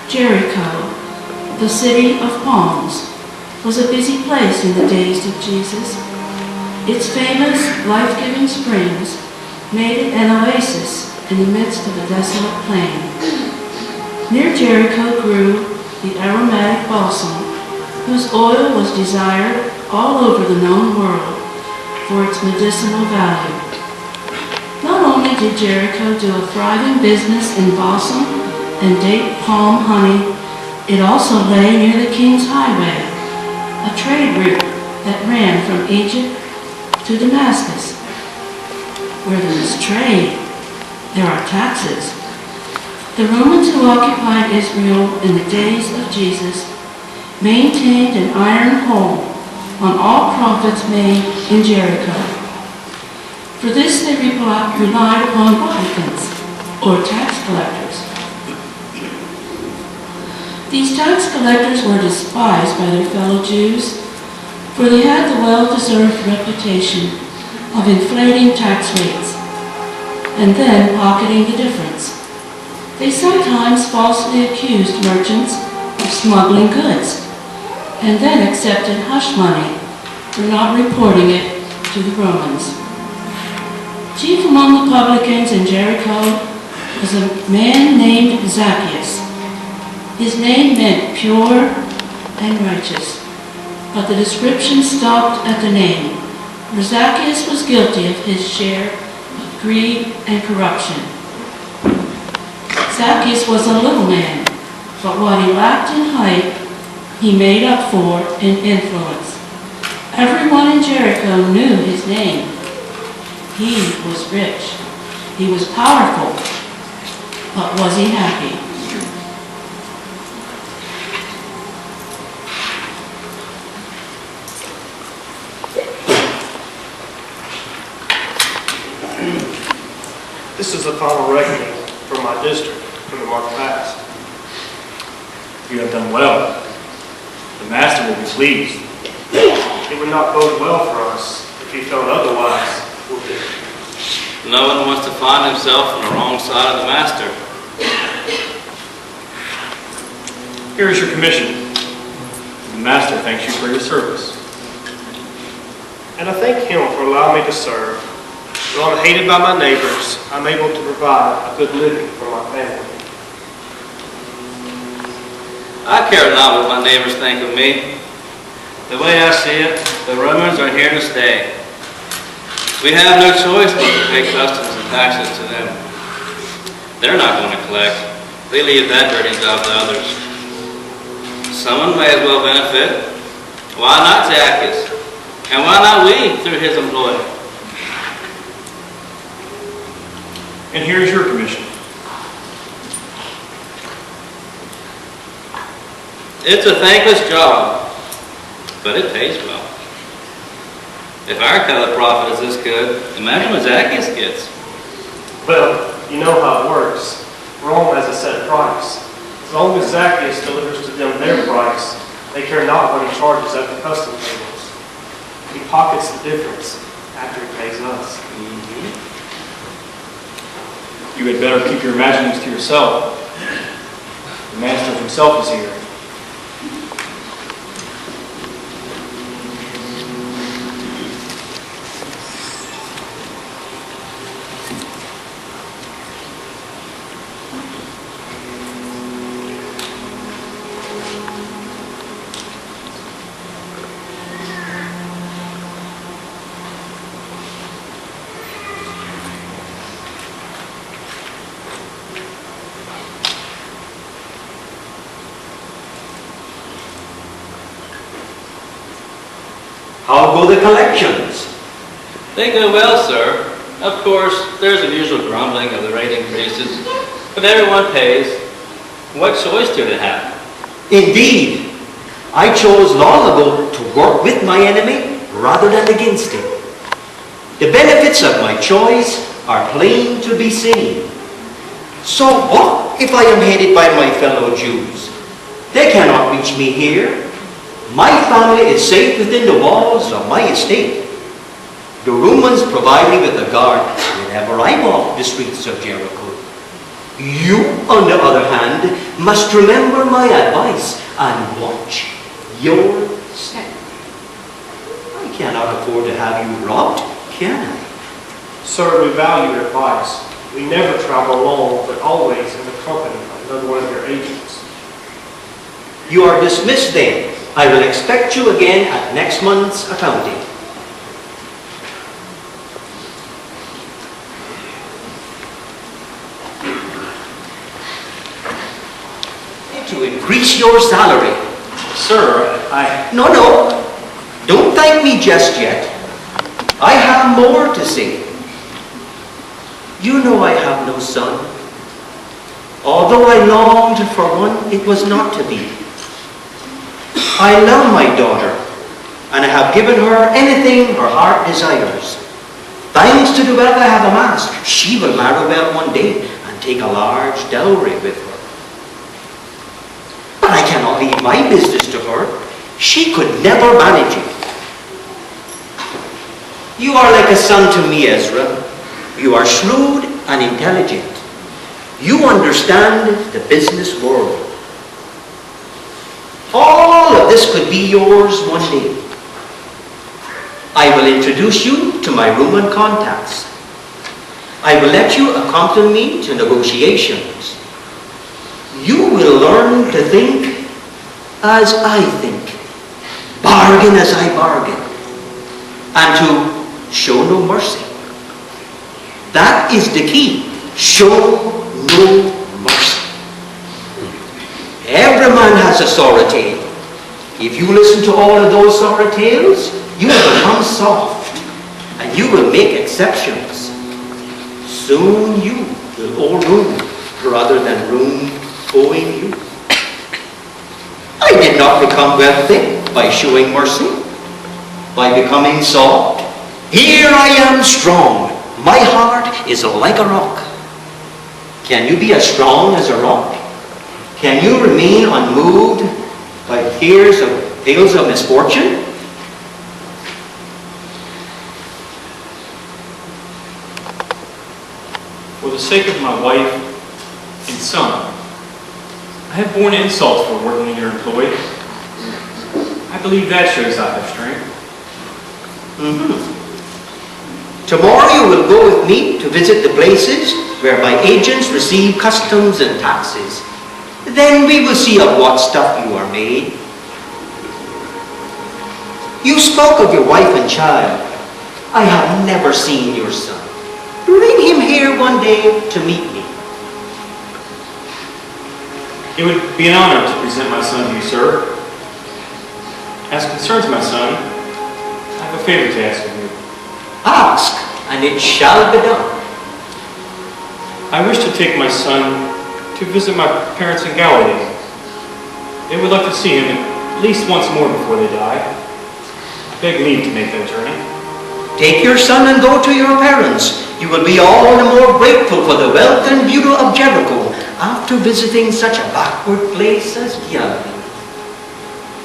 Jericho, the city of palms, was a busy place in the days of Jesus. Its famous, life-giving springs made it an oasis in the midst of a desolate plain. Near Jericho grew the aromatic balsam, whose oil was desired all over the known world for its medicinal value. Not only did Jericho do a thriving business in balsam and date palm honey, it also lay near the King's Highway, a trade route that ran from Egypt to Damascus. Where there is trade, there are taxes. The Romans who occupied Israel in the days of Jesus maintained an iron hold on all profits made in Jericho. For this they relied upon publicans, or tax collectors. These tax collectors were despised by their fellow Jews, for they had the well-deserved reputation of inflating tax rates and then pocketing the difference. They sometimes falsely accused merchants of smuggling goods and then accepted hush money for not reporting it to the Romans. Chief among the publicans in Jericho was a man named Zacchaeus. His name meant pure and righteous, but the description stopped at the name, for Zacchaeus was guilty of his share of greed and corruption. Zacchaeus was a little man, but what he lacked in height, he made up for in influence. Everyone in Jericho knew his name. He was rich. He was powerful. But was he happy? This is the final reckoning for my district for the month past. You have done well. The master will be pleased. It would not bode well for us if he felt otherwise, would it? No one wants to find himself on the wrong side of the master. Here is your commission. The master thanks you for your service. And I thank him for allowing me to serve. Though I'm hated by my neighbors, I'm able to provide a good living for my family. I care not what my neighbors think of me. The way I see it, the Romans are here to stay. We have no choice but to pay customs and taxes to them. They're not going to collect. They leave that dirty job to others. Someone may as well benefit. Why not Zacchaeus? And why not we through his employ? And here is your commission. It's a thankless job, but it pays well. If our cut of the profit is this good, imagine what Zacchaeus gets. Well, you know how it works. Rome has a set price. As long as Zacchaeus delivers to them their price, they care not what he charges at the custom tables. He pockets the difference after he pays us. You had better keep your imaginings to yourself. The master himself is here. How go the collections? They go well, sir. Of course, there's the usual grumbling of the rate increases, but everyone pays. What choice do they have? Indeed, I chose long ago to work with my enemy rather than against him. The benefits of my choice are plain to be seen. So what if I am hated by my fellow Jews? They cannot reach me here. My family is safe within the walls of my estate. The Romans provide me with a guard whenever I walk the streets of Jericho. You, on the other hand, must remember my advice and watch your step. I cannot afford to have you robbed, can I? Sir, we value your advice. We never travel alone, but always in the company of another one of your agents. You are dismissed then. I will expect you again at next month's accounting. To increase your salary. Sir, No. Don't thank me just yet. I have more to say. You know I have no son. Although I longed for one, it was not to be. I love my daughter, and I have given her anything her heart desires. Thanks to the wealth I have amassed, she will marry well one day and take a large dowry with her. But I cannot leave my business to her. She could never manage it. You are like a son to me, Ezra. You are shrewd and intelligent. You understand the business world. All of this could be yours one day. I will introduce you to my Roman contacts. I will let you accompany me to negotiations. You will learn to think as I think, bargain as I bargain, and to show no mercy. That is the key. Show no mercy. Every man has a sorrow tale. If you listen to all of those sorrow tales, you will become soft, and you will make exceptions. Soon you will owe room rather than room owing you. I did not become wealthy by showing mercy, by becoming soft. Here I am strong. My heart is like a rock. Can you be as strong as a rock? Can you remain unmoved by tales of misfortune? for the sake of my wife and son, I have borne insults for working in your employ. I believe that shows I have strength. Tomorrow you will go with me to visit the places where my agents receive customs and taxes. Then we will see of what stuff you are made. You spoke of your wife and child. I have never seen your son. Bring him here one day to meet me. It would be an honor to present my son to you, sir. As concerns my son, I have a favor to ask of you. Ask, and it shall be done. I wish to take my son to visit my parents in Galilee. They would like to see him at least once more before they die. I beg leave to make that journey. Take your son and go to your parents. You will be all the more grateful for the wealth and beauty of Jericho after visiting such a backward place as Galilee.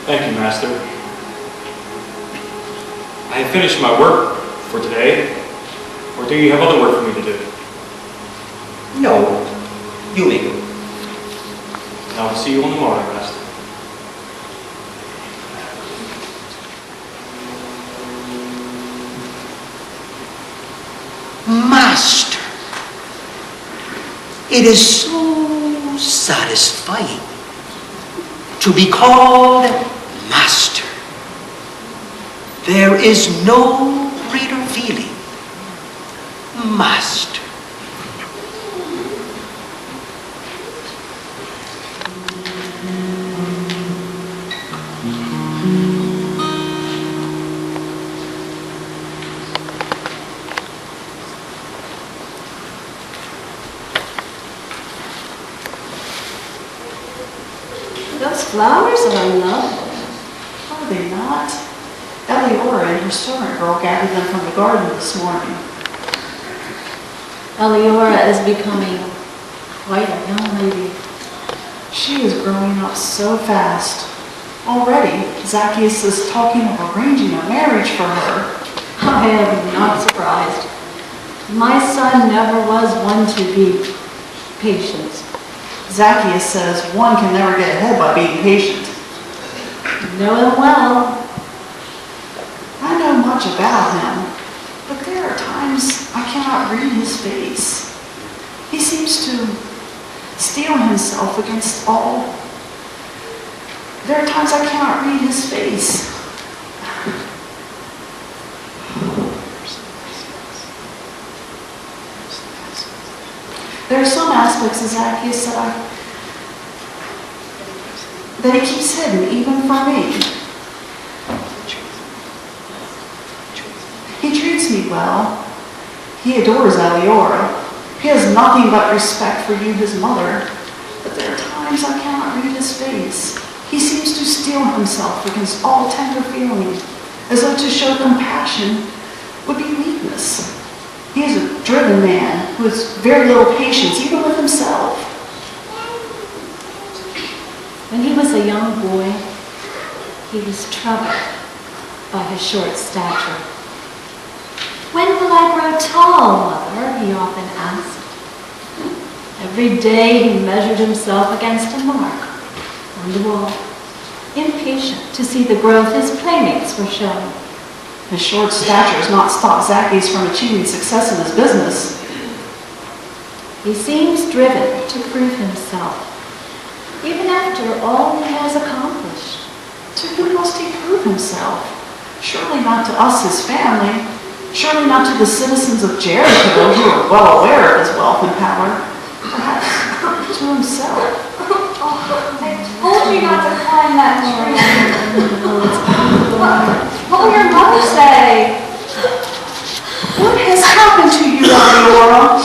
Thank you, Master. I have finished my work for today, or do you have other work for me to do? No, you may go. I will see you on the morrow, Master. Master, it is so satisfying to be called Master. There is no greater feeling. Master. Those flowers are lovely, are they not? Eleora and her servant girl gathered them from the garden this morning. Eleora is becoming quite a young lady. She is growing up so fast. Already, Zacchaeus is talking of arranging a marriage for her. I am not surprised. My son never was one to be patience. Zacchaeus says one can never get ahead by being patient. Know him well. I know much about him, but there are times I cannot read his face. He seems to steel himself against all. There are times I cannot read his face. There are some aspects of Zacchaeus that he keeps hidden, even from me. He treats me well. He adores Eliora. He has nothing but respect for you, his mother. But there are times I cannot read his face. He seems to steel himself against all tender feeling, as though to show compassion would be weakness. He is a driven man who has very little patience, even with himself. When he was a young boy, he was troubled by his short stature. "When will I grow tall, Mother?" he often asked. Every day he measured himself against a mark on the wall, impatient to see the growth his playmates were showing. His short stature has not stopped Zacchaeus from achieving success in his business. He seems driven to prove himself, even after all he has accomplished. To who must he prove himself? Surely not to us, his family. Surely not to the citizens of Jericho, who are well aware of his wealth and power. Perhaps to himself. I told you not to climb that tree. What will your mother say? What has happened to you, Eliora?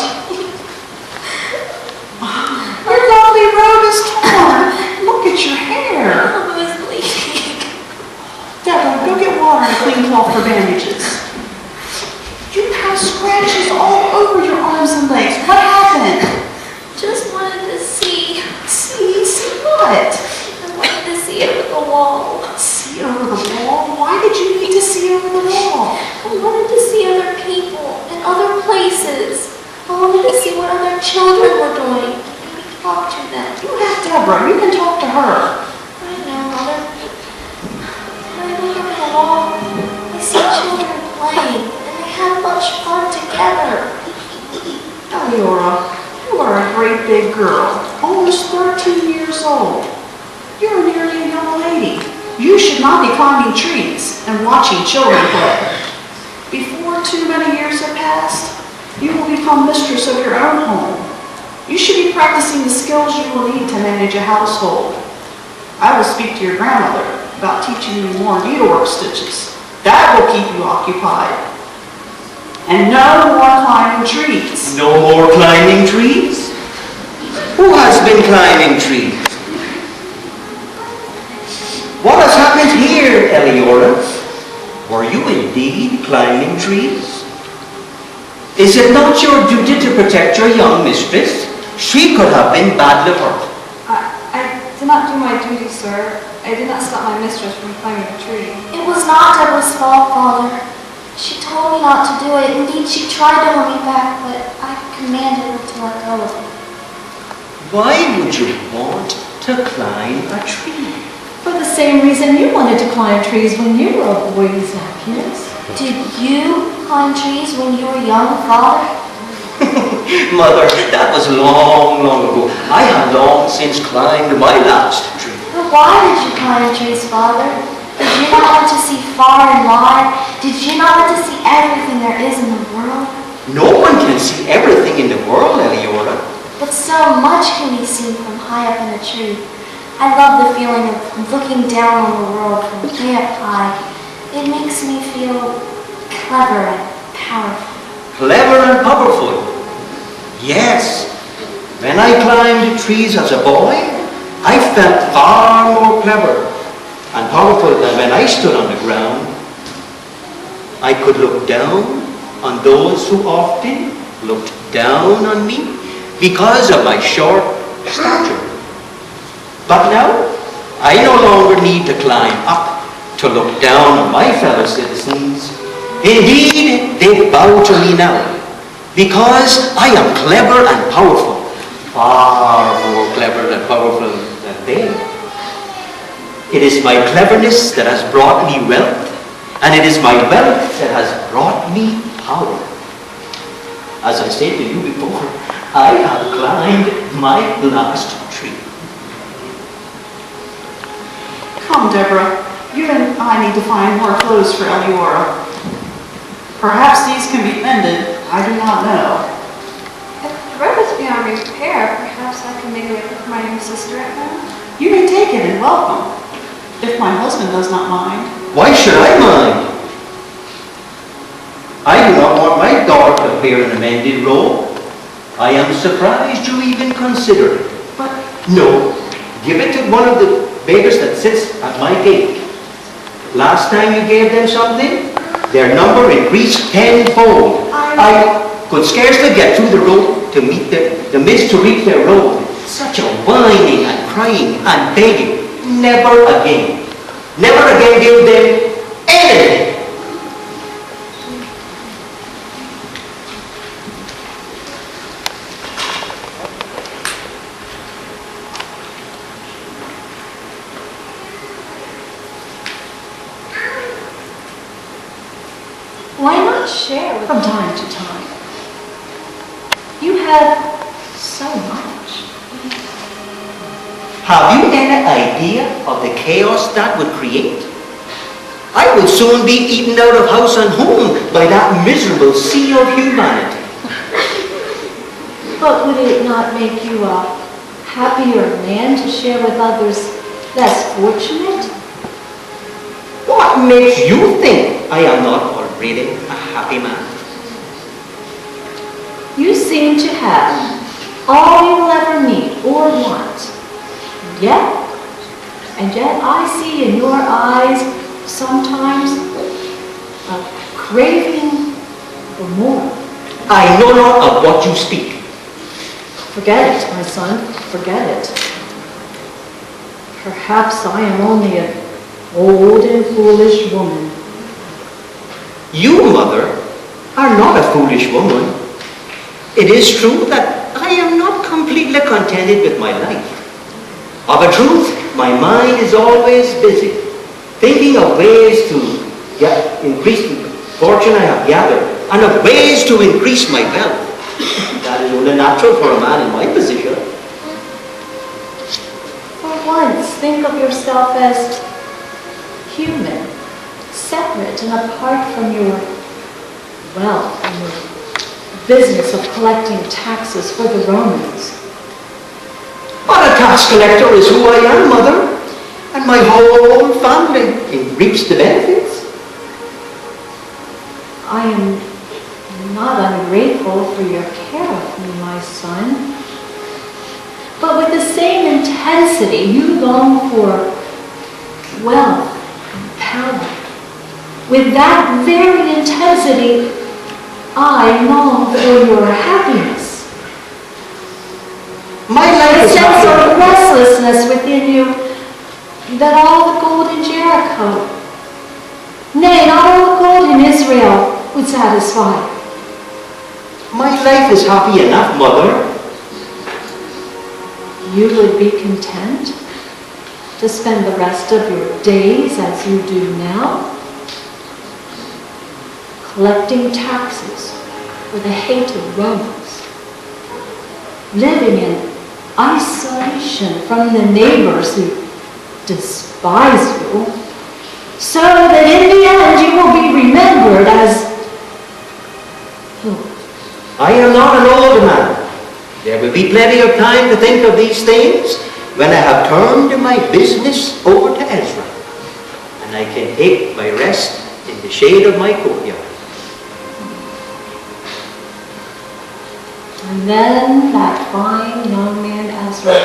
Your lovely robe is torn. Look at your hair. I was bleeding. Deborah, go get water and clean cloth for bandages. You have scratches all over your arms and legs. What happened? Just wanted to see. See what? I wanted to see over the wall. See over the wall? Why did you need to see over the wall? I wanted to see other people and other places. I wanted to see what other children were doing. Maybe talk to them. You have Deborah. You can talk to her. I know, Mother. When I look over the wall, I see children playing, and they have much fun together. Eliora, you are a great big girl, almost 13 years old. You are nearly a young lady. You should not be climbing trees and watching children play. Before too many years have passed, you will become mistress of your own home. You should be practicing the skills you will need to manage a household. I will speak to your grandmother about teaching you more needlework stitches. That will keep you occupied. And no more climbing trees. No more climbing trees? Who has been climbing trees? What has happened here, Eliora? Were you indeed climbing trees? Is it not your duty to protect your young mistress? She could have been badly hurt. I did not do my duty, sir. I did not stop my mistress from climbing a tree. It was not Deborah's fault, Father. She told me not to do it. Indeed, she tried to hold me back, but I commanded her to let go of it. Why would you want to climb a tree? For the same reason you wanted to climb trees when you were a boy, Zacchaeus. Did you climb trees when you were young, Father? Mother, that was long, long ago. I have long since climbed my last tree. But why did you climb trees, Father? Did you not want to see far and wide? Did you not want to see everything there is in the world? No one can see everything in the world, Eliora. But so much can be seen from high up in a tree. I love the feeling of looking down on the world from way up high. It makes me feel clever and powerful. Clever and powerful. Yes. When I climbed trees as a boy, I felt far more clever and powerful than when I stood on the ground. I could look down on those who often looked down on me because of my short stature. But now, I no longer need to climb up to look down on my fellow citizens. Indeed, they bow to me now because I am clever and powerful. far more clever and powerful than they. It is my cleverness that has brought me wealth, and it is my wealth that has brought me power. As I said to you before, I have climbed my last tree. Come, Deborah. You and I need to find more clothes for Eleora. Perhaps these can be mended. I do not know. If the robe is beyond repair, perhaps I can make it with my new sister at home. You may take it and welcome, if my husband does not mind. Why should I mind? I do not want my daughter to wear an amended robe. I am surprised you even consider it. But no, give it to one of the beggars that sits at my gate. Last time you gave them something, their number increased tenfold. I could scarcely get through the road to meet the mist to reach their road. Such a whining and crying and begging. Never again. Never again give them anything. Why not share with from time to time. You have so much. Have you any idea of the chaos that would create? I would soon be eaten out of house and home by that miserable sea of humanity. But would it not make you a happier man to share with others less fortunate? What makes you think I am not already a happy man? You seem to have all you will ever need or want. And yet I see in your eyes sometimes a craving for more. I know not of what you speak. Forget it, my son, forget it. Perhaps I am only an old and foolish woman. You, mother, are not a foolish woman. It is true that I am not completely contented with my life. Of a truth, my mind is always busy, thinking of ways to increase the fortune I have gathered, and of ways to increase my wealth. That is only natural for a man in my position. For once, think of yourself as human, separate and apart from your wealth and your business of collecting taxes for the Romans. But a tax collector is who I am, mother, and my whole family reaps the benefits. I am not ungrateful for your care of me, my son. But with the same intensity, you long for wealth and power. With that very intensity, I long for your happiness. My life A is sense happy. of restlessness within you that all the gold in Jericho, nay, not all the gold in Israel, would satisfy. My life is happy enough, mother. You would be content to spend the rest of your days as you do now, collecting taxes for the hated Romans, living in isolation from the neighbors who despise you, so that in the end you will be remembered as who? I am not an old man. There will be plenty of time to think of these things when I have turned my business over to Ezra, and I can take my rest in the shade of my courtyard. And then that fine young man Ezra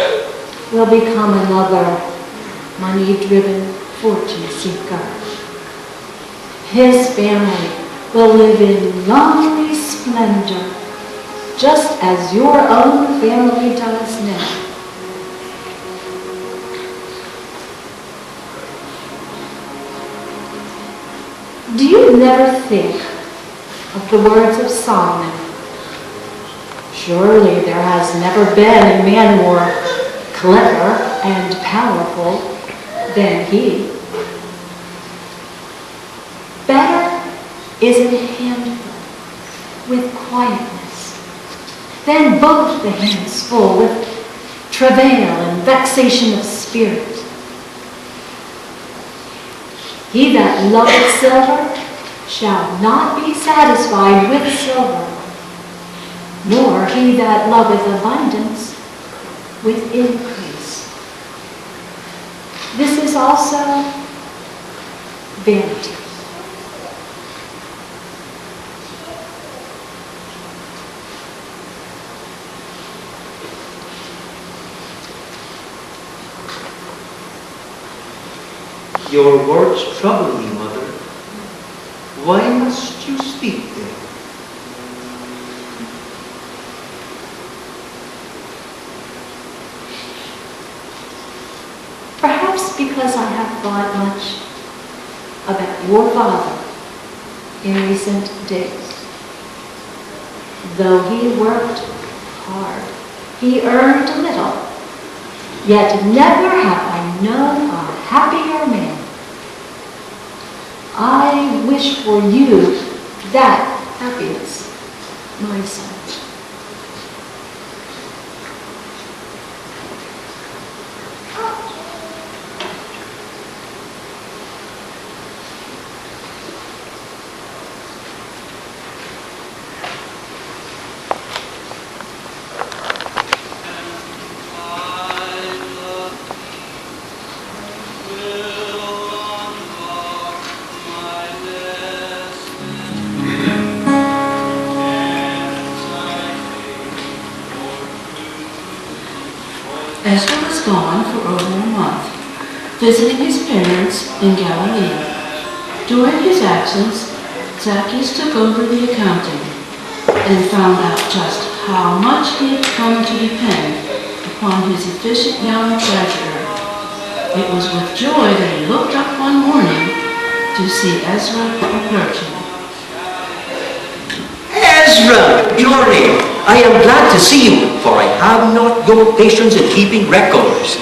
will become another money-driven fortune seeker. His family will live in lonely splendor, just as your own family does now. Do you never think of the words of Solomon? Surely there has never been a man more clever and powerful than he. Better is a handful with quietness than both the hands full with travail and vexation of spirit. He that loveth silver shall not be satisfied with silver, nor he that loveth abundance with increase. This is also vanity. Your words trouble me, Mother. Why must you speak them? Perhaps because I have thought much about your father in recent days. Though he worked hard, he earned little, yet never have I known a happier man. I wish for you that happiness, my son. Ezra was gone for over a month, visiting his parents in Galilee. During his absence, Zacchaeus took over the accounting and found out just how much he had come to depend upon his efficient young treasurer. It was with joy that he looked up one morning to see Ezra approaching. Ezra, Journey, I am glad to see you, for I have not your patience in keeping records.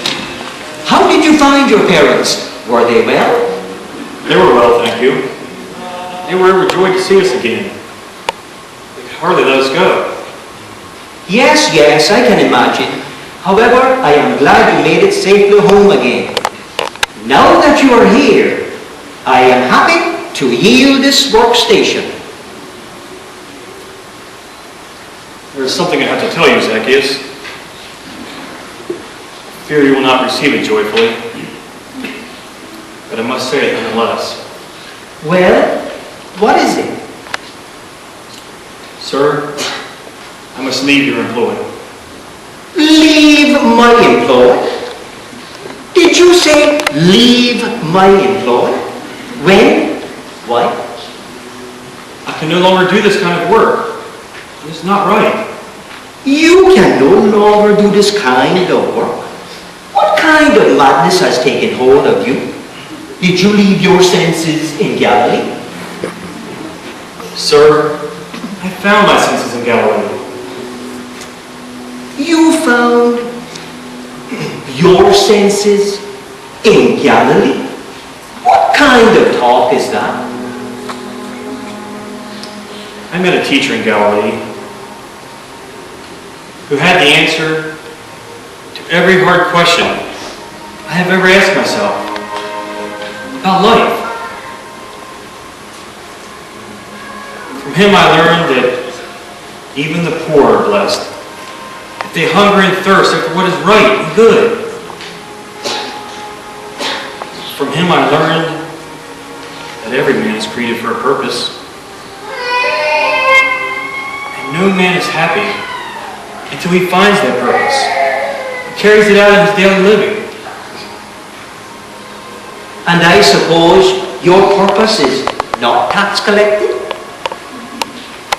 How did you find your parents? Were they well? They were well, thank you. They were overjoyed to see us again. They could hardly let us go. Yes, I can imagine. However, I am glad you made it safely home again. Now that you are here, I am happy to yield this workstation. There's something I have to tell you, Zacchaeus. I fear you will not receive it joyfully, but I must say it nonetheless. Well, what is it? Sir, I must leave your employ. Leave my employ? Did you say leave my employ? When? Why? I can no longer do this kind of work. It's not right. You can no longer do this kind of work? What kind of madness has taken hold of you? Did you leave your senses in Galilee? Sir, I found my senses in Galilee. You found your senses in Galilee? What kind of talk is that? I met a teacher in Galilee who had the answer to every hard question I have ever asked myself about life. From him I learned that even the poor are blessed if they hunger and thirst after what is right and good. From him I learned that every man is created for a purpose. And no man is happy until he finds that purpose and carries it out in his daily living. And I suppose your purpose is not tax collecting?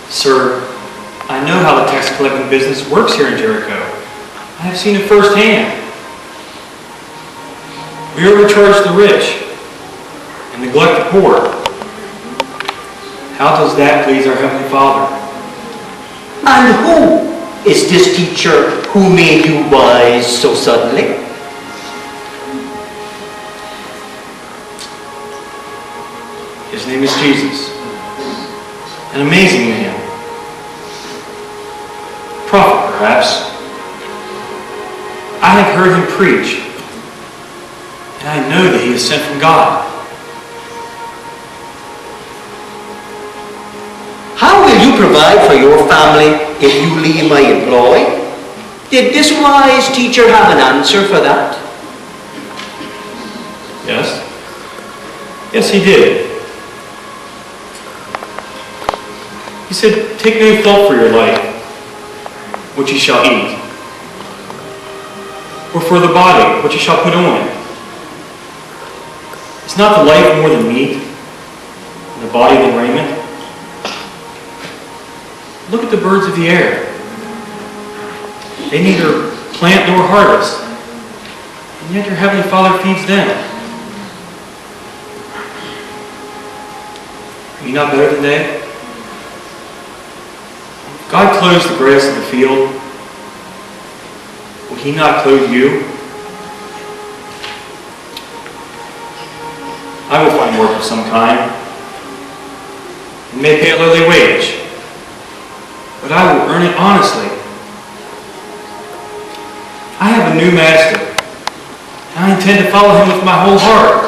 Sir, I know how the tax collecting business works here in Jericho. I have seen it firsthand. We overcharge the rich and neglect the poor. How does that please our Heavenly Father? And who is this teacher who made you wise so suddenly? His name is Jesus. An amazing man. Prophet, perhaps. I have heard him preach, and I know that he is sent from God. How will you provide for your family if you leave my employ? Did this wise teacher have an answer for that? Yes? Yes, he did. He said, take no thought for your life, what you shall eat, or for the body, what you shall put on. Is not the life more than meat, and the body than raiment? Look at the birds of the air. They neither plant nor harvest, and yet your heavenly Father feeds them. Are you not better than they? God clothes the grass of the field. Will he not clothe you? I will find work of some kind, and may pay a lowly wage, but I will earn it honestly. I have a new master, and I intend to follow him with my whole heart.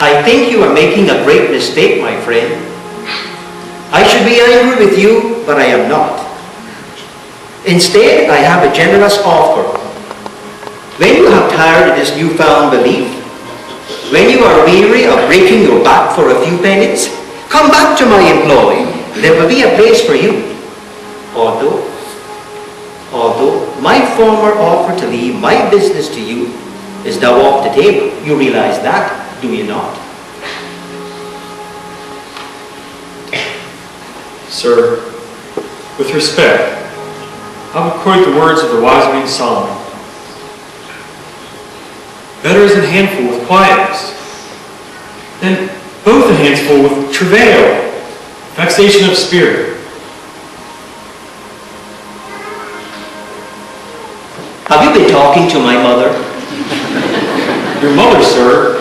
I think you are making a great mistake, my friend. I should be angry with you, but I am not. Instead, I have a generous offer. When you have tired of this newfound belief, when you are weary of breaking your back for a few pennies, come back to my employ. There will be a place for you. Although my former offer to leave my business to you is now off the table. You realize that, do you not? Sir, with respect, I would quote the words of the wise man Solomon. Better is an handful with quietness than both a handful with travail, vexation of spirit. Have you been talking to my mother? Your mother, sir?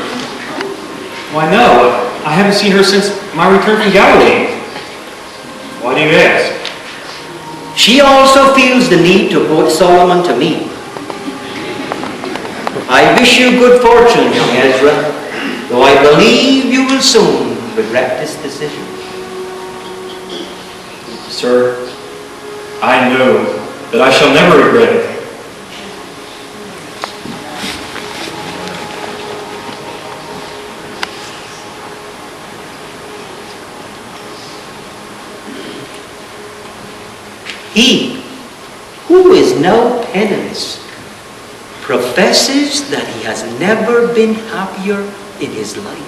Why, no. I haven't seen her since my return from Galilee. Why do you ask? She also feels the need to quote Solomon to me. I wish you good fortune, young Ezra, though I believe you will soon regret this decision. Sir, I know that I shall never regret it. He who is now penniless professes that he has never been happier in his life,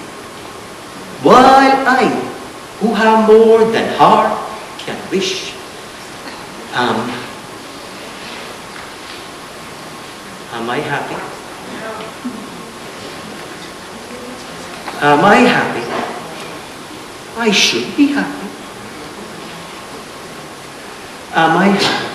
while I, who have more than heart can wish, am I happy? Am I happy? I should be happy. Am I happy?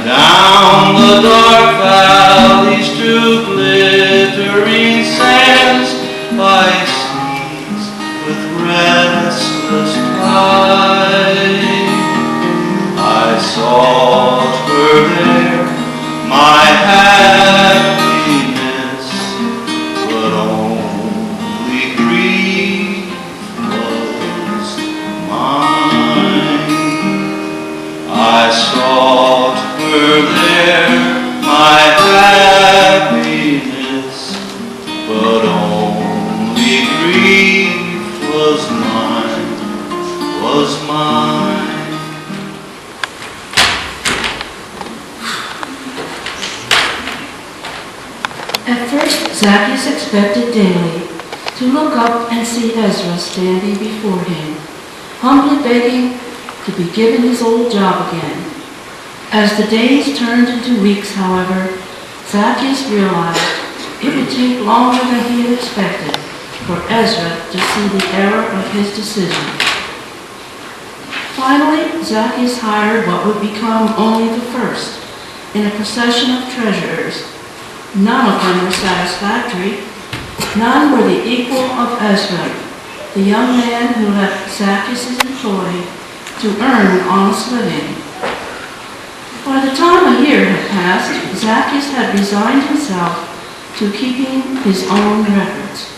Down the dark valleys through glittering sands. expected daily to look up and see Ezra standing before him, humbly begging to be given his old job again. As the days turned into weeks, however, Zacchaeus realized it would take longer than he had expected for Ezra to see the error of his decision. Finally, Zacchaeus hired what would become only the first in a procession of treasurers. None of them were satisfactory. None were the equal of Ezra, the young man who left Zacchaeus' employ to earn an honest living. By the time a year had passed, Zacchaeus had resigned himself to keeping his own records.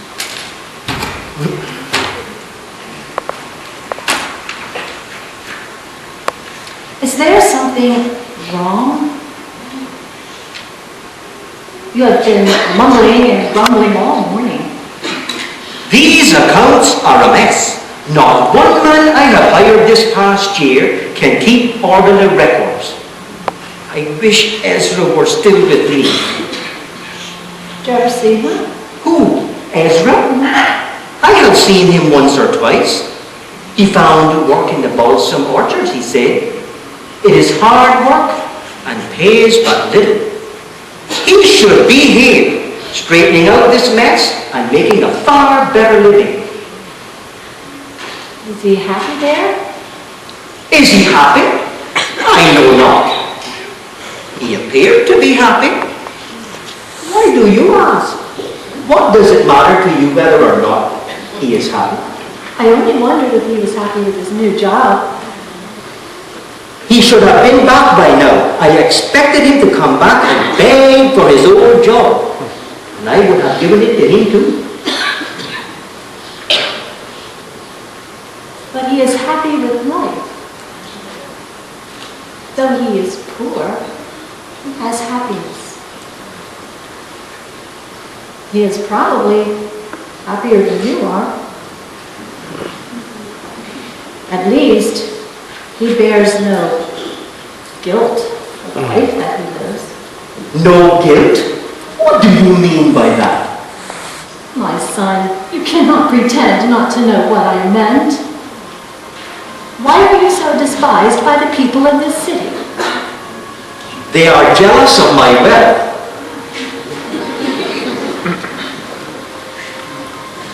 Is there something wrong? You have been mumbling and grumbling all morning. These accounts are a mess. Not one man I have hired this past year can keep orderly records. I wish Ezra were still with me. Did you ever see him? Who? Ezra? I have seen him once or twice. He found work in the balsam orchard, he said. It is hard work and pays but little. He should be here, straightening out this mess and making a far better living. Is he happy there? Is he happy? I know not. He appeared to be happy. Why do you ask? What does it matter to you whether or not he is happy? I only wondered if he was happy with his new job. He should have been back by now. I expected him to come back and beg for his old job. And I would have given it to him too. But he is happy with life. Though he is poor, he has happiness. He is probably happier than you are. At least, he bears no guilt for the life that he lives. No guilt? What do you mean by that? My son, you cannot pretend not to know what I meant. Why are you so despised by the people of this city? They are jealous of my wealth.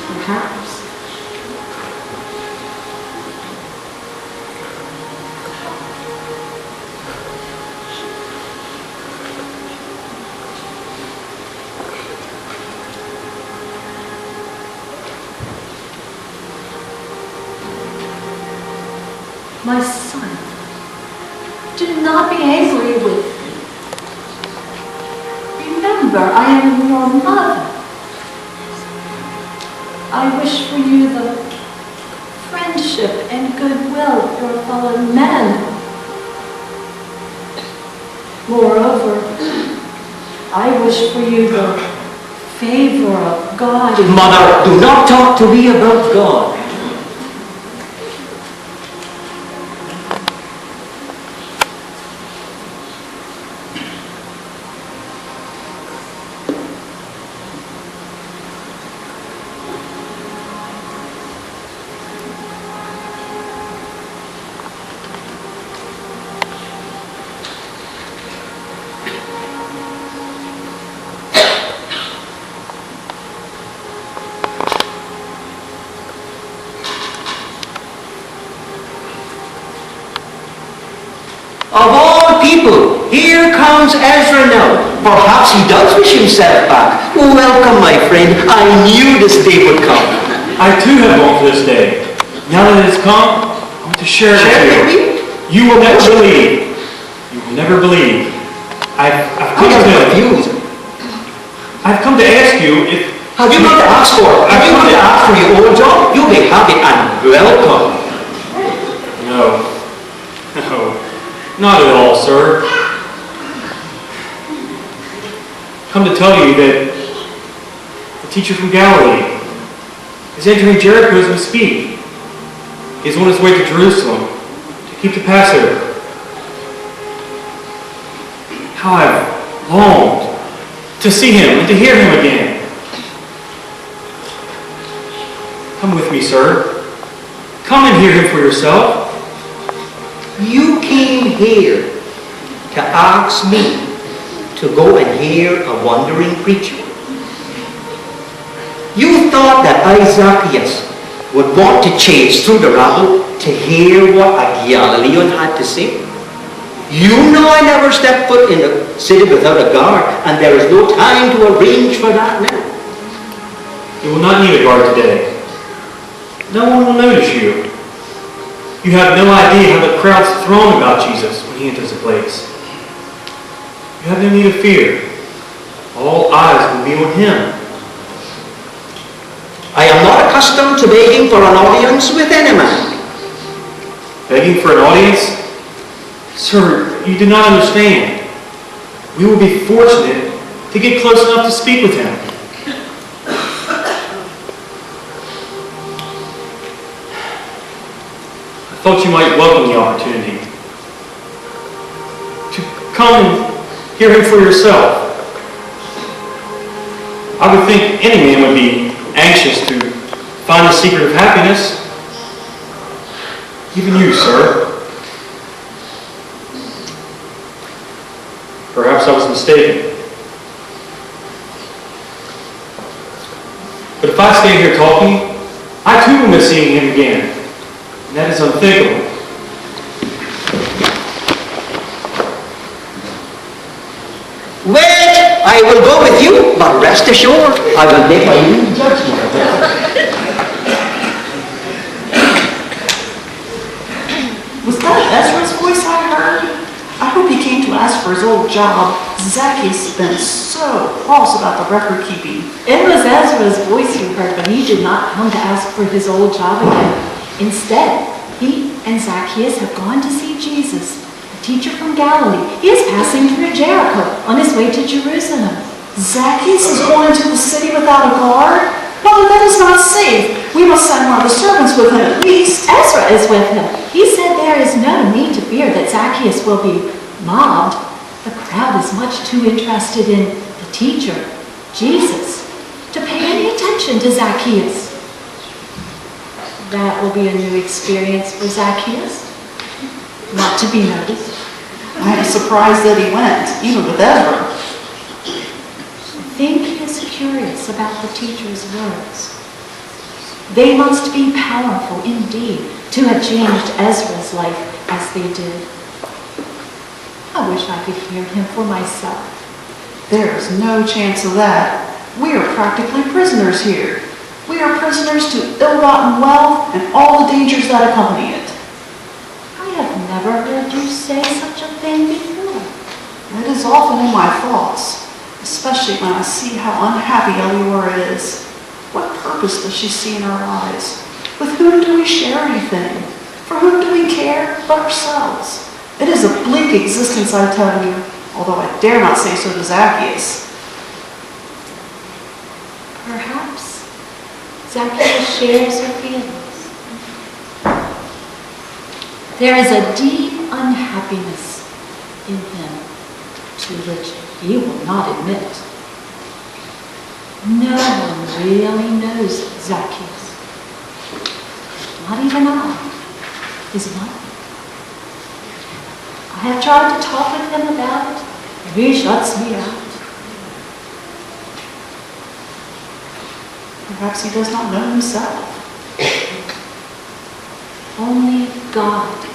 Perhaps. My son, do not be angry with me. Remember, I am your mother. I wish for you the friendship and goodwill of your fellow men. Moreover, I wish for you the favor of God. Mother, do not talk to me about God. Of all people, here comes Ezra now. Perhaps he does wish himself back. Welcome, my friend. I knew this day would come. I too have longed for this day. Now that it has come, I want to share it with you. You will never believe. You will never believe. I've come to ask you if... Have you come to ask for? Have you come to ask for your old job? You'll be happy and welcome. No. Not at all, sir. Come to tell you that the teacher from Galilee is entering Jericho as we speak. He is on his way to Jerusalem to keep the Passover. How I've longed to see him and to hear him again. Come with me, sir. Come and hear him for yourself. You came here to ask me to go and hear a wandering preacher. You thought that I, Zacchaeus, would want to chase through the rabble to hear what a Galilean had to say? You know I never stepped foot in the city without a guard, and there is no time to arrange for that now. You will not need a guard today. No one will notice you. You have no idea how the crowds throng about Jesus when he enters a place. You have no need of fear. All eyes will be on him. I am not accustomed to begging for an audience with any man. Begging for an audience? Sir, you do not understand. We will be fortunate to get close enough to speak with him. I thought you might welcome the opportunity to come and hear him for yourself. I would think any man would be anxious to find the secret of happiness. Even you, sir. Perhaps I was mistaken. But if I stay here talking, I too will miss seeing him again. And that is unthinkable. Well, I will go with you, but rest assured, I will make my own judgment of it. Was that Ezra's voice I heard? I hope he came to ask for his old job. Zacchaeus has been so cross about the record keeping. It was Ezra's voice you heard, but he did not come to ask for his old job again. Instead, he and Zacchaeus have gone to see Jesus, the teacher from Galilee. He is passing through Jericho on his way to Jerusalem. Zacchaeus is going into the city without a guard? Mother, that is not safe. We must send one of the servants with him at least. Ezra is with him. He said there is no need to fear that Zacchaeus will be mobbed. The crowd is much too interested in the teacher, Jesus, to pay any attention to Zacchaeus. That will be a new experience for Zacchaeus, not to be noticed. I am surprised that he went, even with Ezra. I think he is curious about the teacher's words. They must be powerful indeed to have changed Ezra's life as they did. I wish I could hear him for myself. There is no chance of that. We are practically prisoners here. We are prisoners to ill-gotten wealth and all the dangers that accompany it. I have never heard you say such a thing before. It is often in my thoughts, especially when I see how unhappy Eliora is. What purpose does she see in our lives? With whom do we share anything? For whom do we care but ourselves? It is a bleak existence, I tell you, although I dare not say so to Zacchaeus. Perhaps Zacchaeus shares her feelings. There is a deep unhappiness in him to which he will not admit. No one really knows Zacchaeus. Not even I, his mother. I have tried to talk with him about it, and he shuts me out. Perhaps he does not know himself. Only God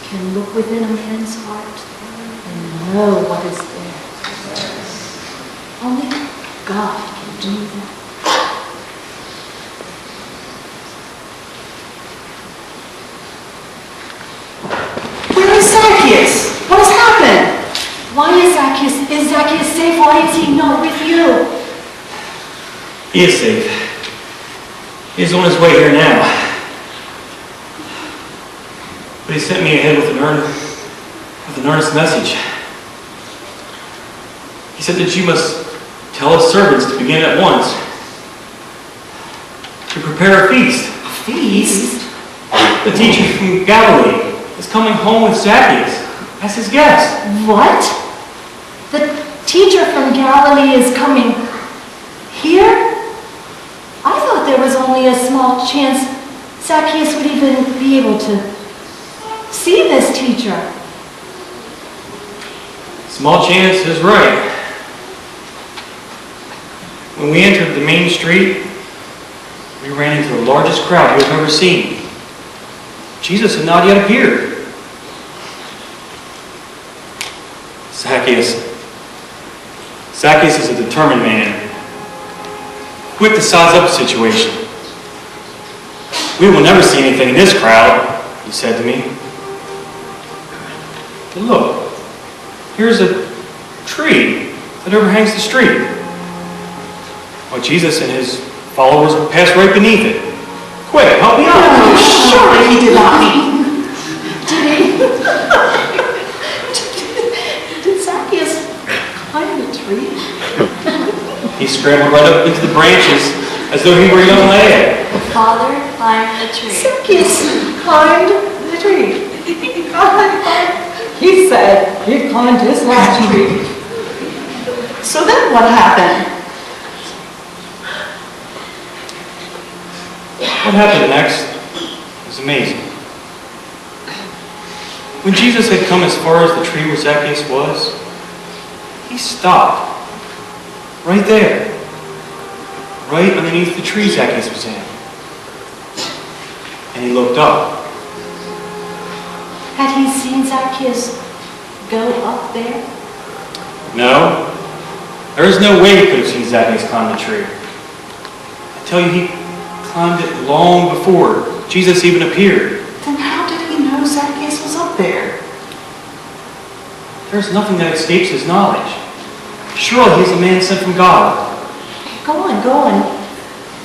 can look within a man's heart and know what is there. Only God can do that. Where is Zacchaeus? What has happened? Why is Zacchaeus safe? Why is he not with you? He is safe. He is on his way here now. But he sent me ahead with an earnest message. He said that you must tell his servants to begin at once to prepare a feast. A feast? The teacher from Galilee is coming home with Zacchaeus as his guest. What? The teacher from Galilee is coming here? I thought there was only a small chance Zacchaeus would even be able to see this teacher. Small chance is right. When we entered the main street, we ran into the largest crowd we have ever seen. Jesus had not yet appeared. Zacchaeus is a determined man, quick to size up a situation. "We will never see anything in this crowd," he said to me. "But look, here's a tree that overhangs the street." Well, Jesus and his followers passed right beneath it. "Quick, help me out." Oh, surely he did not mean. Did he? Did Zacchaeus climb the tree? He scrambled right up into the branches as though he were a young lad. Father climbed the tree. Zacchaeus climbed the tree. He said he climbed his last tree. So then what happened? What happened next was amazing. When Jesus had come as far as the tree where Zacchaeus was, he stopped right there, right underneath the tree Zacchaeus was in. And he looked up. Had he seen Zacchaeus go up there? No, there is no way he could have seen Zacchaeus climb the tree. I tell you, he climbed it long before Jesus even appeared. Then how did he know Zacchaeus was up there? There's nothing that escapes his knowledge. Surely he's a man sent from God. Go on.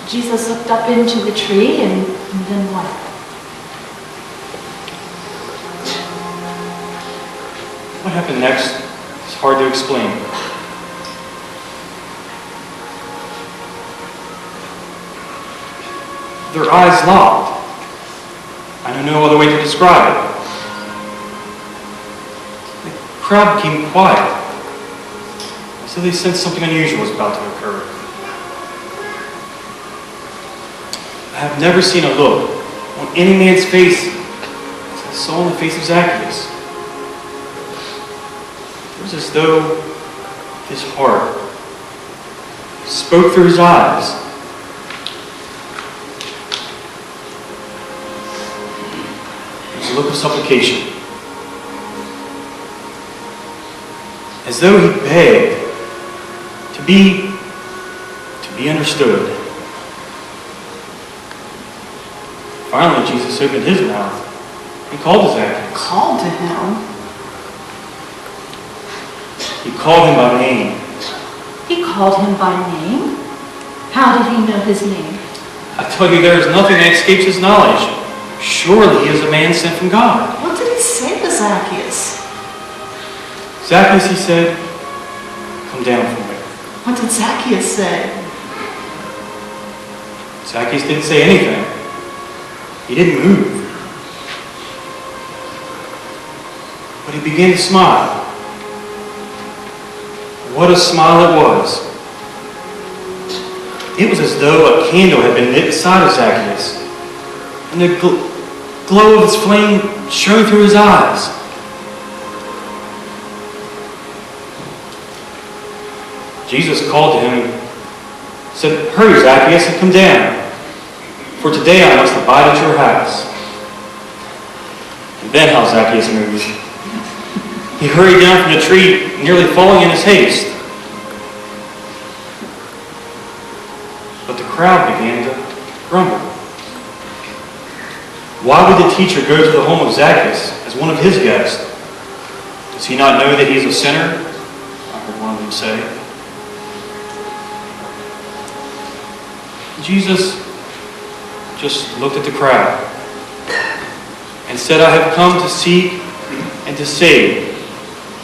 Jesus looked up into the tree and then what? What happened next is hard to explain. Their eyes locked. I know no other way to describe it. The crowd became quiet, so they sensed something unusual was about to occur. I have never seen a look on any man's face as I saw on the face of Zacchaeus. It was as though his heart spoke through his eyes. It was a look of supplication, as though he begged to be understood. Finally, Jesus opened his mouth and called to Zacchaeus. Called to him? He called him by name. He called him by name? How did he know his name? I tell you, there is nothing that escapes his knowledge. Surely he is a man sent from God. What did he say to Zacchaeus? Zacchaeus, he said, "Come down from me." What did Zacchaeus say? Zacchaeus didn't say anything. He didn't move. But he began to smile. What a smile it was. It was as though a candle had been lit inside of Zacchaeus, and the glow of its flame shone through his eyes. Jesus called to him and said, "Hurry, Zacchaeus, and come down, for today I must abide at your house." And then how Zacchaeus moved. He hurried down from the tree, nearly falling in his haste. But the crowd began to grumble. Why would the teacher go to the home of Zacchaeus as one of his guests? Does he not know that he is a sinner? I heard one of them say. Jesus just looked at the crowd and said, "I have come to seek and to save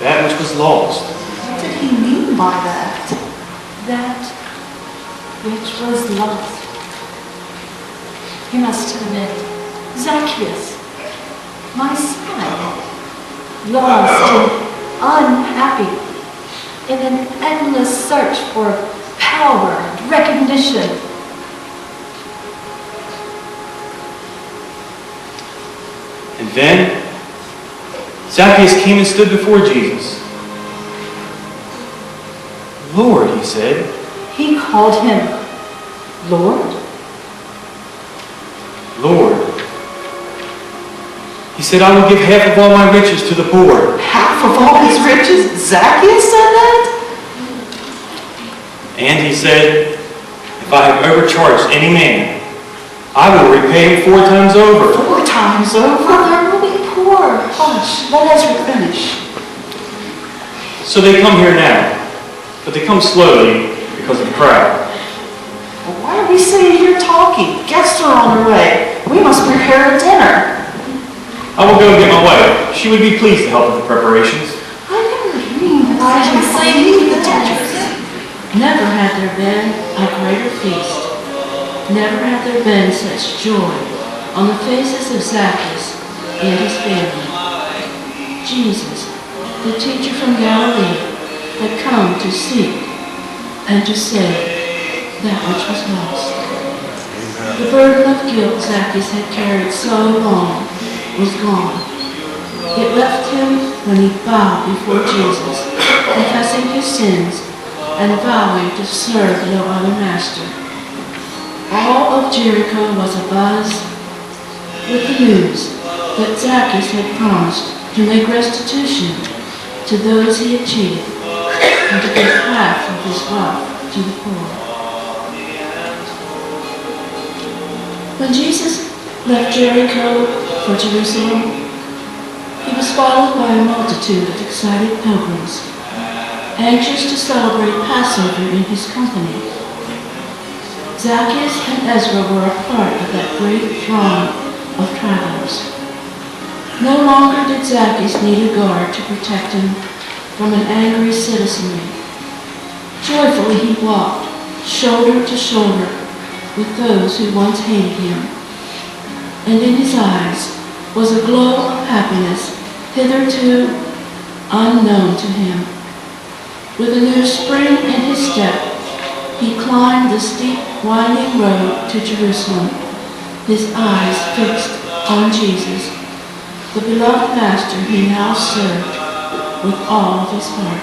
that which was lost." What did he mean by that? That which was lost. He must admit, Zacchaeus, my son, lost and unhappy in an endless search for power and recognition. And then Zacchaeus came and stood before Jesus. "Lord," he said. He called him Lord? "Lord." He said, "I will give half of all my riches to the poor." Half of all his riches? Zacchaeus said that? And he said, "If I have overcharged any man, I will repay him 4 times over." 4 times over? Mother, we'll be poor. Hush, let Ezra finish. So they come here now, but they come slowly because of the crowd. Well, why are we sitting here talking? Guests are on their way. We must prepare a dinner. I will go and get my wife. She would be pleased to help with the preparations. I never dreamed Why that do you say need the Never had there been a greater feast. Never had there been such joy on the faces of Zacchaeus and his family. Jesus, the teacher from Galilee, had come to seek and to save that which was lost. The burden of guilt Zacchaeus had carried so long was gone. It left him when he bowed before Jesus, confessing his sins and vowing to serve no other master. All of Jericho was abuzz with the news that Zacchaeus had promised to make restitution to those he had cheated and to give half of his wealth to the poor. When Jesus left Jericho for Jerusalem, he was followed by a multitude of excited pilgrims, anxious to celebrate Passover in his company. Zacchaeus and Ezra were a part of that great throng of travelers. No longer did Zacchaeus need a guard to protect him from an angry citizenry. Joyfully he walked, shoulder to shoulder, with those who once hated him. And in his eyes was a glow of happiness hitherto unknown to him. With a new spring in his step, he climbed the steep, winding road to Jerusalem, his eyes fixed on Jesus, the beloved Master he now served with all of his heart.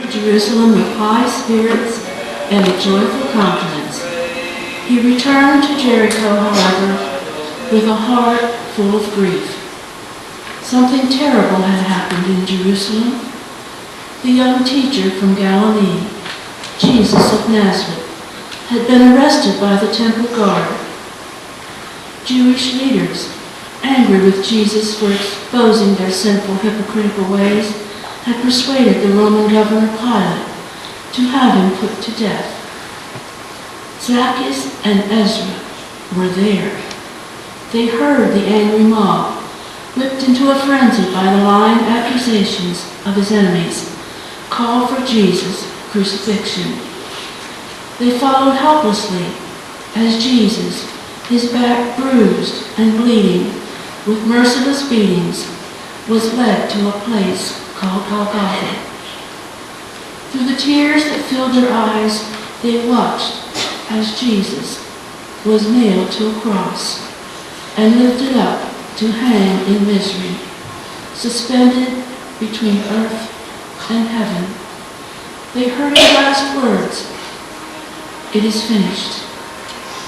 To Jerusalem with high spirits and a joyful countenance. He returned to Jericho, however, with a heart full of grief. Something terrible had happened in Jerusalem. The young teacher from Galilee, Jesus of Nazareth, had been arrested by the temple guard. Jewish leaders, angry with Jesus for exposing their sinful, hypocritical ways, had persuaded the Roman governor Pilate to have him put to death. Zacchaeus and Ezra were there. They heard the angry mob, whipped into a frenzy by the lying accusations of his enemies, call for Jesus' crucifixion. They followed helplessly as Jesus, his back bruised and bleeding with merciless beatings, was led to a place called Golgotha. Through the tears that filled their eyes, they watched as Jesus was nailed to a cross and lifted up to hang in misery, suspended between earth and heaven. They heard his last words, "It is finished.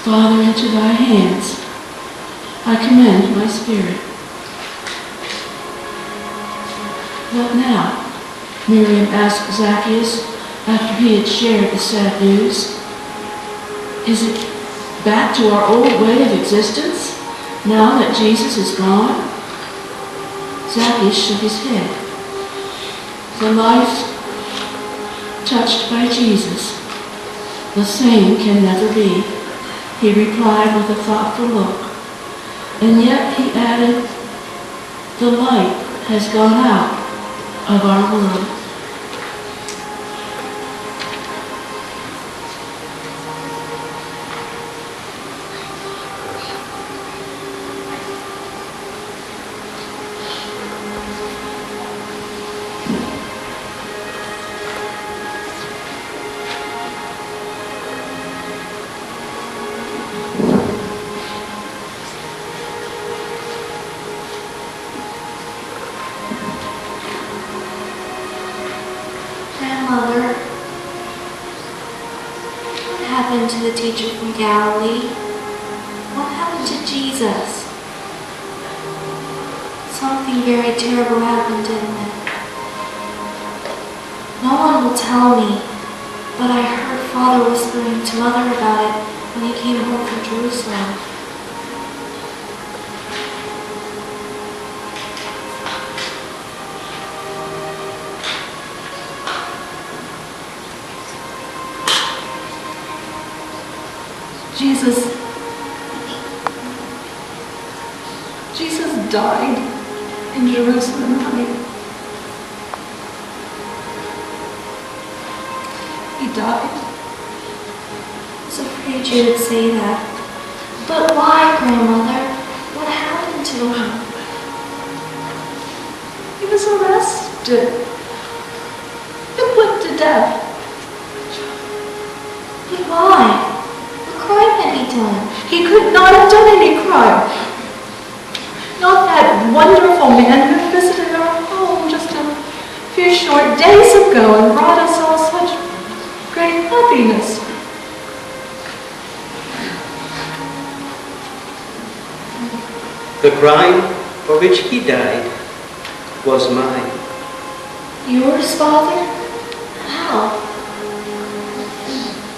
Father, into thy hands I commend my spirit." "What now?" Miriam asked Zacchaeus after he had shared the sad news. "Is it back to our old way of existence, now that Jesus is gone?" Zacchaeus shook his head. The life touched by Jesus, the same can never be, he replied with a thoughtful look. And yet, he added, the light has gone out of our world. happened to the teacher from Galilee? What happened to Jesus? Something very terrible happened, didn't it? No one will tell me, but I heard Father whispering to Mother about it when he came home from Jerusalem. Jesus died in Jerusalem, honey. He died. I was afraid you would say that. But why, Grandmother? What happened to him? He was arrested and put to death. But why? What crime had he done? He could not have done any crime. Not that wonderful man who visited our home just a few short days ago and brought us all such great happiness. The crime for which he died was mine. Yours, Father? How?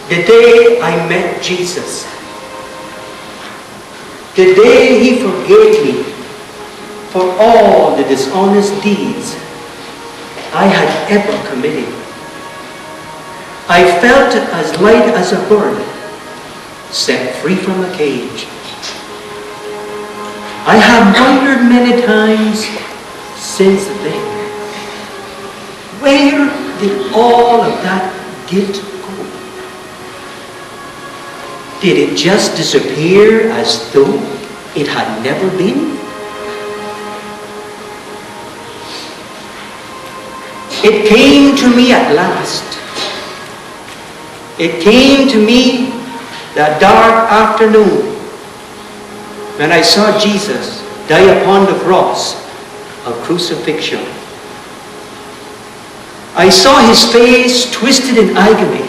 The day I met Jesus, the day he forgave me for all the dishonest deeds I had ever committed, I felt as light as a bird set free from a cage. I have wondered many times since then, where did all of that guilt go? Did it just disappear as though it had never been? It came to me at last. It came to me that dark afternoon when I saw Jesus die upon the cross of crucifixion. I saw his face twisted in agony,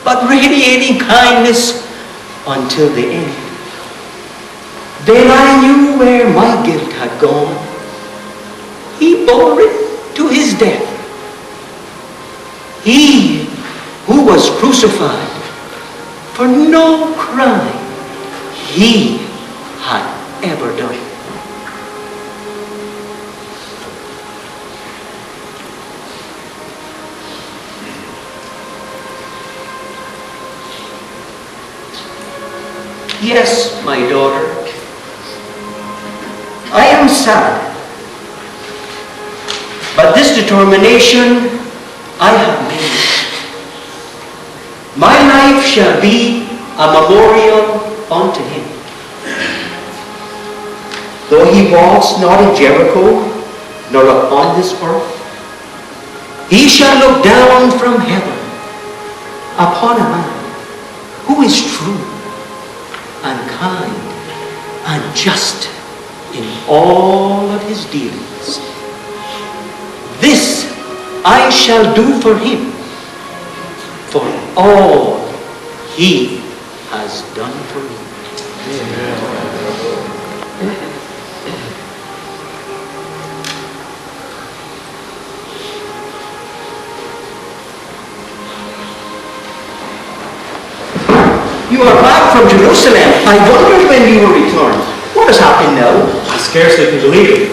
but radiating kindness until the end. Then I knew where my guilt had gone. He bore it to his death. He who was crucified for no crime he had ever done. Yes, my daughter, I am sad, but this determination I have made. My life shall be a memorial unto him. Though he walks not in Jericho, nor upon this earth, he shall look down from heaven upon a man who is true and kind and just in all of his dealings. This I shall do for him, for all he has done for me. Amen. You are back from Jerusalem. I wondered when you will return. What has happened now? I scarcely can believe it.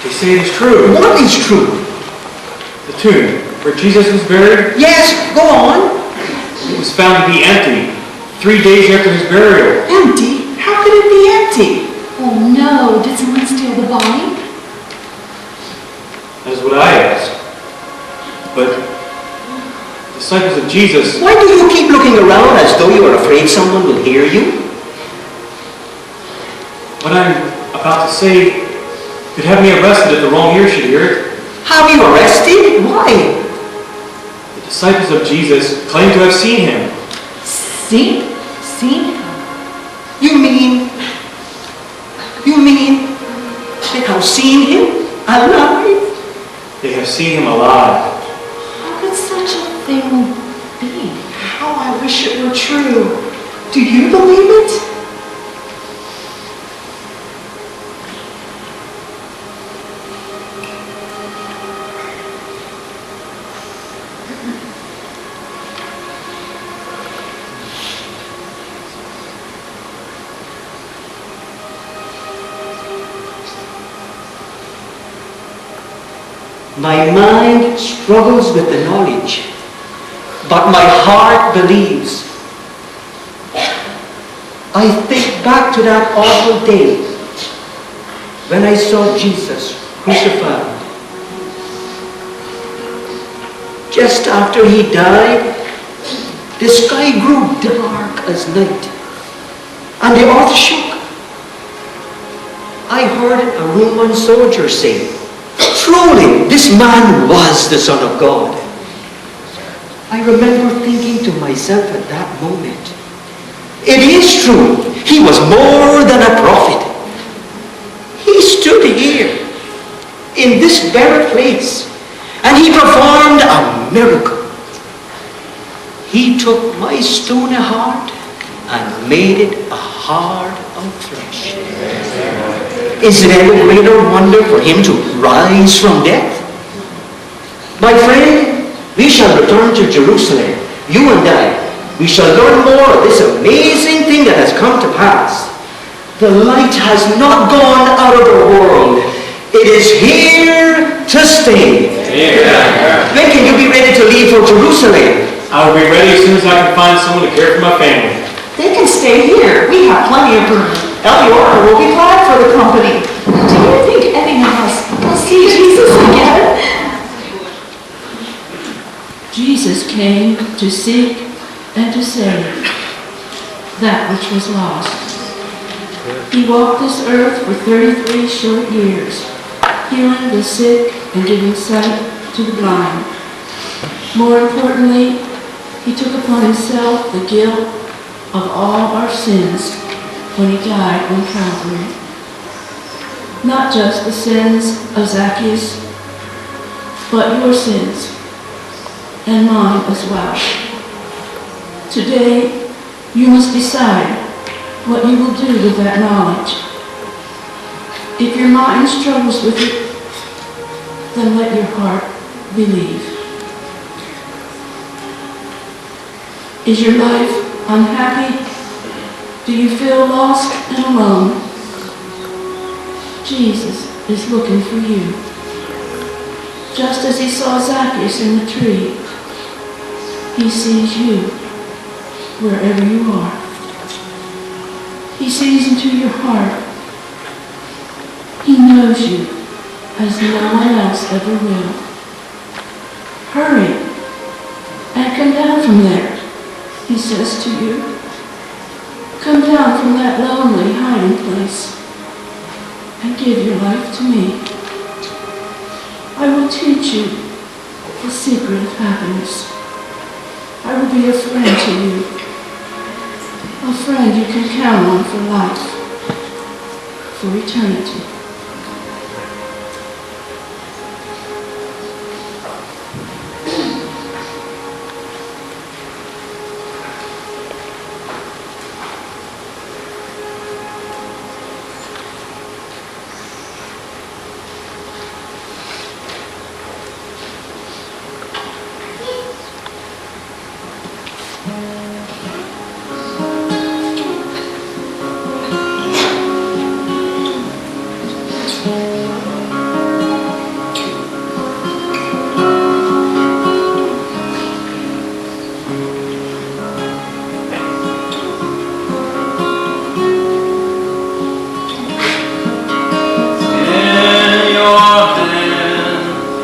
They say it is true. What is true? The tomb where Jesus was buried? Yes, go on. It was found to be empty 3 days after his burial. Empty? How could it be empty? Oh no, did someone steal the body? That is what I ask. But disciples of Jesus... Why do you keep looking around as though you are afraid someone will hear you? What I'm about to say could have me arrested if the wrong ear should hear it. Have you arrested? Why? The disciples of Jesus claim to have seen him. Seen him? You mean they have seen him alive? They have seen him alive. How could such a thing be? How How I wish it were true. Do you believe it? My mind struggles with the knowledge, but my heart believes. I think back to that awful day when I saw Jesus crucified. Just after he died, the sky grew dark as night, and the earth shook. I heard a Roman soldier say, "Truly, this man was the Son of God." I remember thinking to myself at that moment, it is true, he was more than a prophet. He stood here, in this very place, and he performed a miracle. He took my stony heart and made it a heart of flesh. Is it any greater wonder for him to rise from death? My friend, we shall return to Jerusalem, you and I. We shall learn more of this amazing thing that has come to pass. The light has not gone out of the world. It is here to stay. Yeah. When can you be ready to leave for Jerusalem? I will be ready as soon as I can find someone to care for my family. They can stay here. We have plenty of room. Eliora will be glad for the company. Do you think any of us will see Jesus again? Jesus came to seek and to save that which was lost. He walked this earth for 33 short years, healing the sick and giving sight to the blind. More importantly, he took upon himself the guilt of all our sins when he died on Calvary. Not just the sins of Zacchaeus, but your sins and mine as well. Today, you must decide what you will do with that knowledge. If your mind struggles with it, then let your heart believe. Is your life unhappy? Do you feel lost and alone? Jesus is looking for you. Just as he saw Zacchaeus in the tree, he sees you wherever you are. He sees into your heart. He knows you as no one else ever will. Hurry and come down from there, he says to you. Come down from that lonely hiding place and give your life to me. I will teach you the secret of happiness. I will be a friend to you, a friend you can count on for life, for eternity.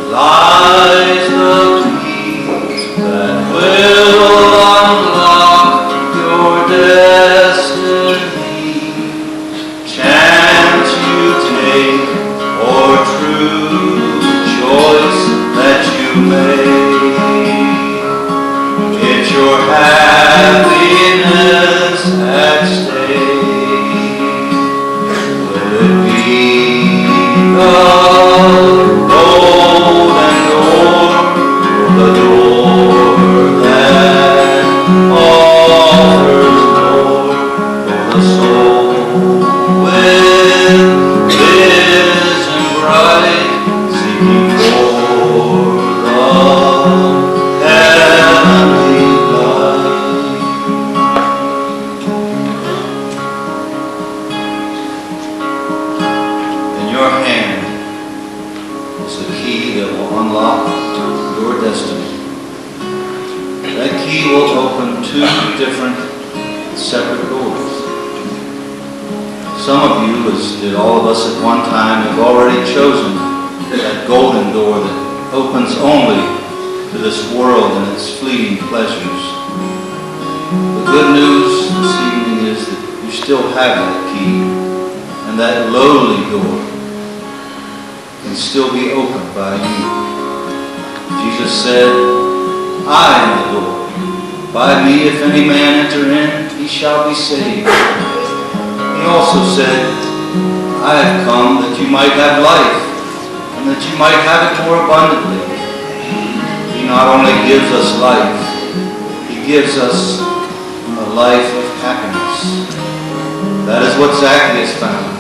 Lies the peace that will unlock. different, separate doors. Some of you, as did all of us at one time, have already chosen that golden door that opens only to this world and its fleeting pleasures. The good news this evening is that you still have that key, and that lowly door can still be opened by you. Jesus said, I am the door. By me, if any man enter in, he shall be saved. He also said, I have come that you might have life, and that you might have it more abundantly. He not only gives us life, he gives us a life of happiness. That is what Zacchaeus found,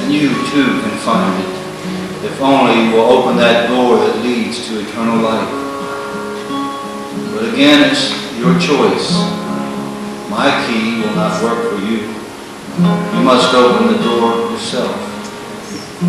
and you too can find it, if only you will open that door that leads to eternal life. But again, it's your choice. My key will not work for you. You must open the door yourself.